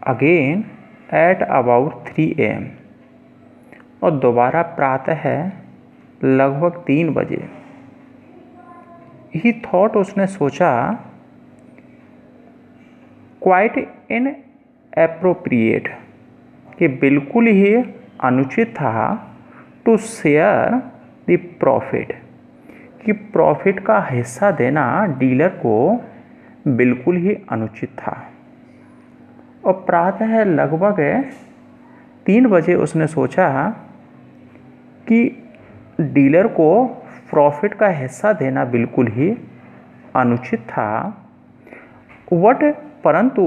Again at about 3 AM, और दोबारा प्रातः है लगभग 3 बजे। ही थॉट, उसने सोचा, क्वाइट इन एप्रोप्रिएट, कि बिल्कुल ही अनुचित था, टू शेयर द प्रॉफिट, कि प्रॉफिट का हिस्सा देना डीलर को बिल्कुल ही अनुचित था। और प्रातः लगभग 3 बजे उसने सोचा कि डीलर को प्रॉफिट का हिस्सा देना बिल्कुल ही अनुचित था। परंतु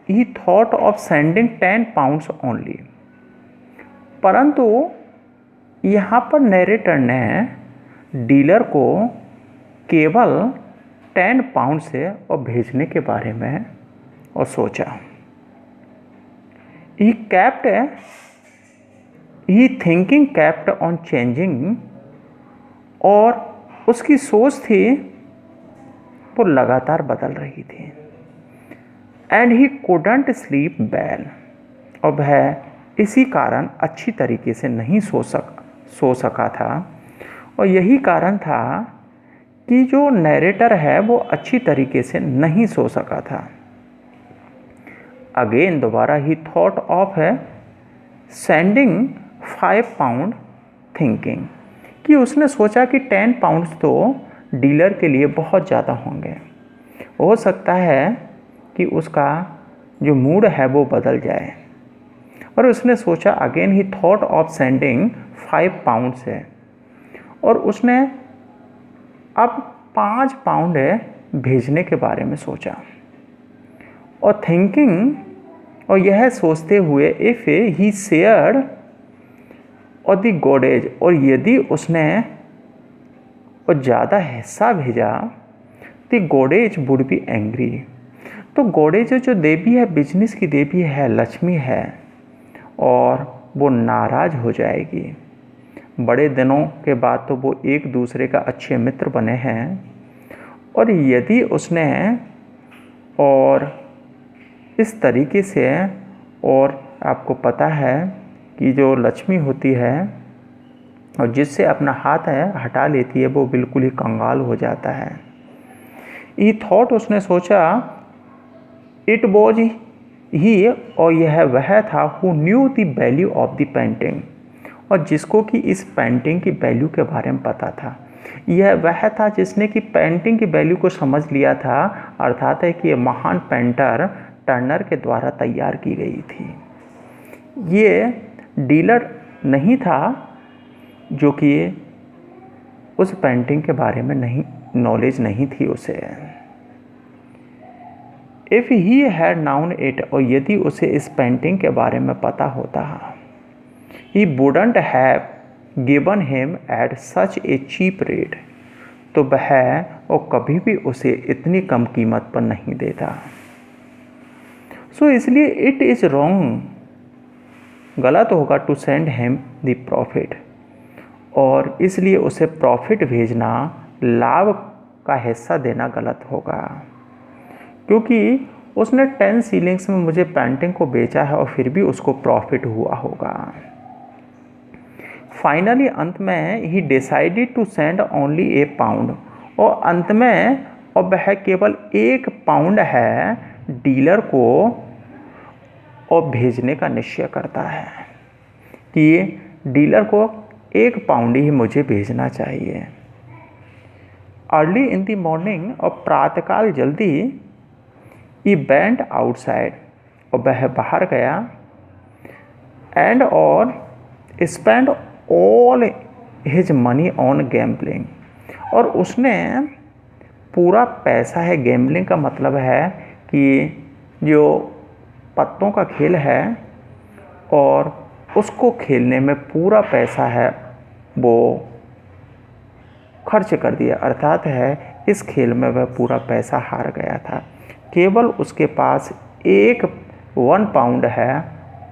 ही thought of sending 10 pounds only, परंतु यहाँ पर नरेटर ने डीलर को केवल 10 पाउंड से और भेजने के बारे में और सोचा। ही थिंकिंग केप्ट ऑन चेंजिंग, और उसकी सोच थी वो लगातार बदल रही थी। And he couldn't sleep well, और वह इसी कारण अच्छी तरीके से नहीं सो सका था। और यही कारण था कि जो नरेटर है वो अच्छी तरीके से नहीं सो सका था। अगेन दोबारा ही थॉट ऑफ है सेंडिंग 5 पाउंड, थिंकिंग, कि उसने सोचा कि 10 पाउंड्स तो डीलर के लिए बहुत ज़्यादा होंगे, हो सकता है कि उसका जो मूड है वो बदल जाए। और उसने सोचा, again he thought of sending 5 pound से, और उसने अब 5 पाउंड भेजने के बारे में सोचा। और थिंकिंग, और यह सोचते हुए, इफ ही शेयर्ड और द गोडेज, और यदि उसने और ज़्यादा हिस्सा भेजा, द गोडेज वुड बी एंग्री, तो गोडेज जो देवी है, बिजनेस की देवी है, लक्ष्मी है, और वो नाराज़ हो जाएगी। बड़े दिनों के बाद तो वो एक दूसरे का अच्छे मित्र बने हैं, और यदि उसने और इस तरीके से, और आपको पता है कि जो लक्ष्मी होती है और जिससे अपना हाथ हटा लेती है वो बिल्कुल ही कंगाल हो जाता है। ये थॉट, उसने सोचा, इट वॉज ही, और यह वह था, who knew the value of the painting, और जिसको कि इस पेंटिंग की वैल्यू के बारे में पता था। यह वह था जिसने कि पेंटिंग की वैल्यू को समझ लिया था, अर्थात है कि यह महान पेंटर टर्नर के द्वारा तैयार की गई थी। ये डीलर नहीं था जो कि उस पेंटिंग के बारे में नॉलेज नहीं थी उसे। If he had noun it, और यदि उसे इस पेंटिंग के बारे में पता होता, he wouldn't have given him at such a cheap rate, तो वह और कभी भी उसे इतनी कम कीमत पर नहीं देता। सो इसलिए इट इज़ रॉन्ग, गलत होगा, to send him the profit, और इसलिए उसे प्रॉफिट भेजना, लाभ का हिस्सा देना गलत होगा, क्योंकि उसने 10 सीलिंग्स में मुझे पेंटिंग को बेचा है और फिर भी उसको प्रॉफिट हुआ होगा। फाइनली अंत में he decided to send only a pound, और अंत में और वह केवल 1 पाउंड है डीलर को और भेजने का निश्चय करता है कि डीलर को 1 पाउंड ही मुझे भेजना चाहिए। अर्ली इन द मॉर्निंग, और प्रातःकाल जल्दी, ही वेंट आउटसाइड, और वह बाहर गया, एंड और spend all his money on gambling, और उसने पूरा पैसा है, गैम्बलिंग का मतलब है कि जो पत्तों का खेल है और उसको खेलने में पूरा पैसा है वो खर्च कर दिया, अर्थात है इस खेल में वह पूरा पैसा हार गया था। केवल उसके पास 1 पाउंड है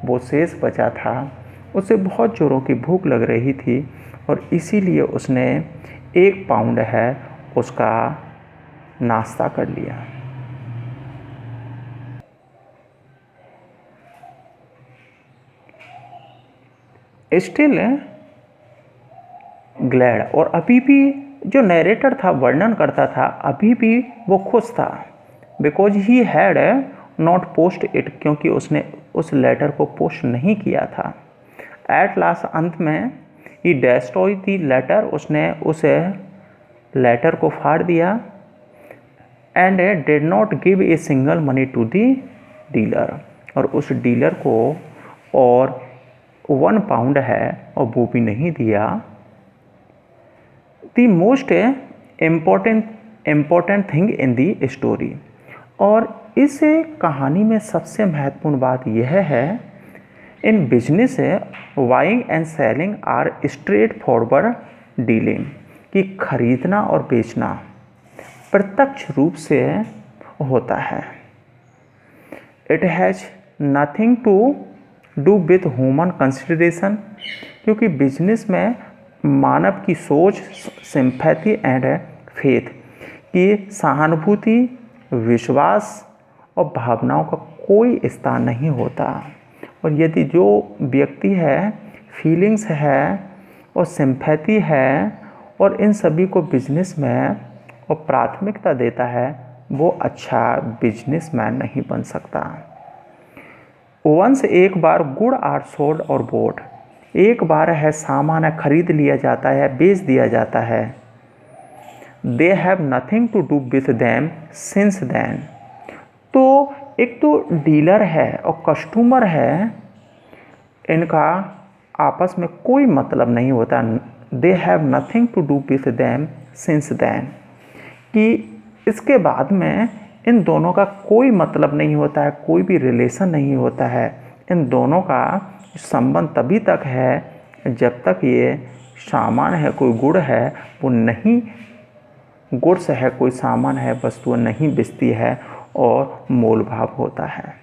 वो शेष बचा था। उसे बहुत ज़ोरों की भूख लग रही थी और इसीलिए उसने 1 पाउंड है उसका नाश्ता कर लिया। स्टिल ग्लैड, और अभी भी जो नरेटर था, वर्णन करता था, अभी भी वो खुश था। Because he had not post it, क्योंकि उसने उस लेटर को पोस्ट नहीं किया था। एट लास्ट, अंत में, ही डेस्ट्रॉय दी लेटर, उसने उस लेटर को फाड़ दिया। And did not give a single money to the dealer, और उस डीलर को और 1 पाउंड है और वो भी नहीं दिया। The most important thing in the story, और इस कहानी में सबसे महत्वपूर्ण बात यह है, in business buying and selling are straightforward dealing, कि खरीदना और बेचना प्रत्यक्ष रूप से होता है। It has nothing to do with human consideration, क्योंकि बिजनेस में मानव की सोच, सिंपैथी एंड फेथ, की सहानुभूति, विश्वास और भावनाओं का कोई स्थान नहीं होता। और यदि जो व्यक्ति है, फीलिंग्स है और सिंपैथी है और इन सभी को बिजनेस में और प्राथमिकता देता है, वो अच्छा बिजनेसमैन नहीं बन सकता। वंस, एक बार, गुड आर सोल्ड और बोट, एक बार है सामान है खरीद लिया जाता है, बेच दिया जाता है। They have nothing to do with them since then, तो एक तो डीलर है और कस्टमर है, इनका आपस में कोई मतलब नहीं होता। They have nothing to do with them since then, कि इसके बाद में इन दोनों का कोई मतलब नहीं होता है, कोई भी रिलेशन नहीं होता है। इन दोनों का संबंध तभी तक है जब तक ये सामान है, कोई गुड़ है, वो नहीं, गुड्स है, कोई सामान है, वस्तु नहीं बिकती है और मोल भाव होता है।